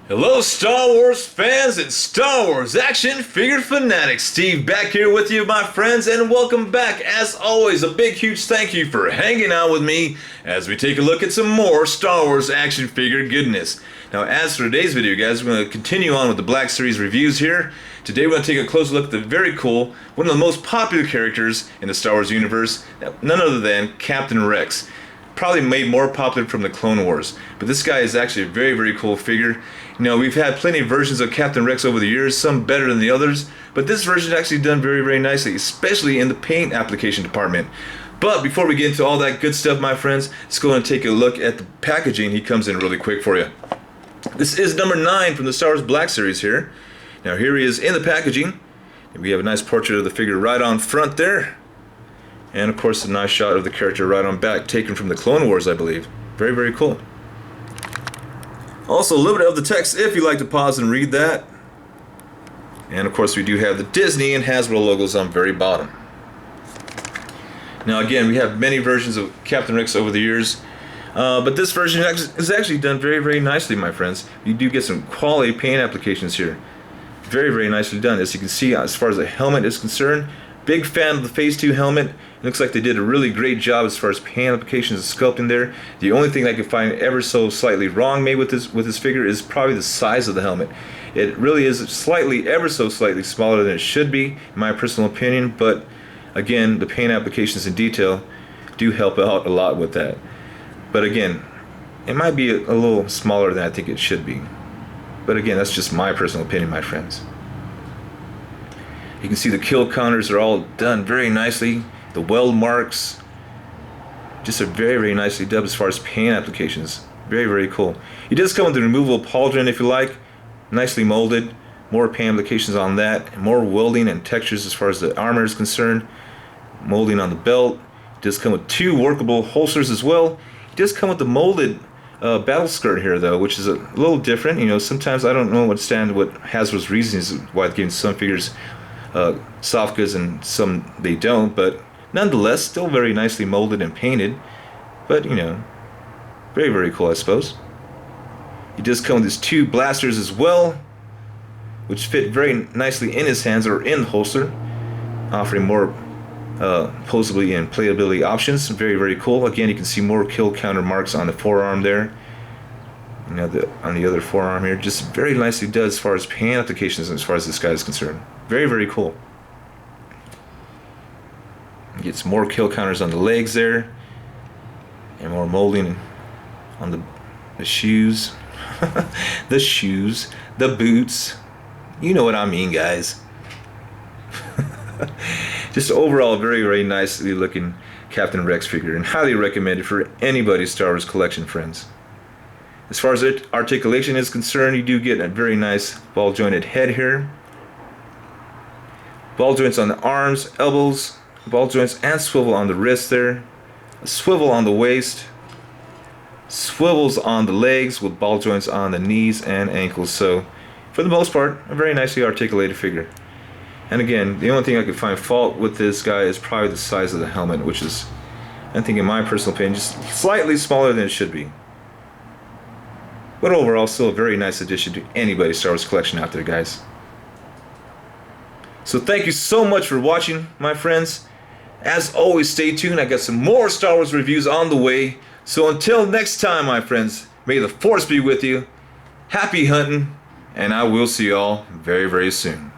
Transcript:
Hello Star Wars fans and Star Wars action figure fanatics. Steve back here with you, my friends, and welcome back. As always, a big huge thank you for hanging out with me as we take a look at some more Star Wars action figure goodness. Now, as for today's video, guys, we're going to continue on with the Black Series reviews here. Today we're going to take a closer look at the very cool, one of the most popular characters in the Star Wars universe, none other than Captain Rex. Probably made more popular from the Clone Wars, but this guy is actually a very, very cool figure. You know, we've had plenty of versions of Captain Rex over the years, some better than the others, but this version is actually done very, very nicely, especially in the paint application department. But before we get into all that good stuff, my friends, let's go and take a look at the packaging. He comes in really quick for you. This is number 9 from the Star Wars Black Series here. Now here he is in the packaging. We have a nice portrait of the figure right on front there. And of course a nice shot of the character right on back, taken from the Clone Wars, I believe. Very, very cool. Also a little bit of the text if you like to pause and read that. And of course we do have the Disney and Hasbro logos on the very bottom. Now again, we have many versions of Captain Rex over the years. But this version is actually done very, very nicely, my friends. You do get some quality paint applications here. Very, very nicely done. As you can see, as far as the helmet is concerned, big fan of the Phase 2 helmet. It looks like they did a really great job as far as paint applications and sculpting there. The only thing I could find ever so slightly wrong made with this figure is probably the size of the helmet. It really is slightly, ever so slightly smaller than it should be, in my personal opinion, but again, the paint applications in detail do help out a lot with that. But again, it might be a little smaller than I think it should be. But again, that's just my personal opinion, my friends. You can see the kill counters are all done very nicely. The weld marks just are very, very nicely done as far as paint applications. Very, very cool. It does come with the removable pauldron if you like. Nicely molded. More paint applications on that. More welding and textures as far as the armor is concerned. Molding on the belt. It does come with 2 workable holsters as well. It does come with the molded battle skirt here though, which is a little different. You know, sometimes I don't know what Hasbro's reasons why they're giving some figures soft goods and some they don't, but nonetheless still very nicely molded and painted. But you know, very, very cool, I suppose. He does come with his 2 blasters as well, which fit very nicely in his hands or in the holster, offering more posably and playability options. Very, very cool. Again, you can see more kill counter marks on the forearm there. You know, on the other forearm here, just very nicely done as far as paint applications as far as this guy is concerned. Very, very cool. Gets more kill counters on the legs there, and more molding on the shoes. The shoes, the boots. You know what I mean, guys. Just overall, very, very nicely looking Captain Rex figure, and highly recommended for anybody's Star Wars collection, friends. As far as articulation is concerned, you do get a very nice ball jointed head here. Ball joints on the arms, elbows, ball joints and swivel on the wrist there. A swivel on the waist. Swivels on the legs with ball joints on the knees and ankles. So, for the most part, a very nicely articulated figure. And again, the only thing I could find fault with this guy is probably the size of the helmet, which is, I think in my personal opinion, just slightly smaller than it should be. But overall, still a very nice addition to anybody's Star Wars collection out there, guys. So thank you so much for watching, my friends. As always, stay tuned. I got some more Star Wars reviews on the way. So until next time, my friends, may the Force be with you. Happy hunting, and I will see you all very, very soon.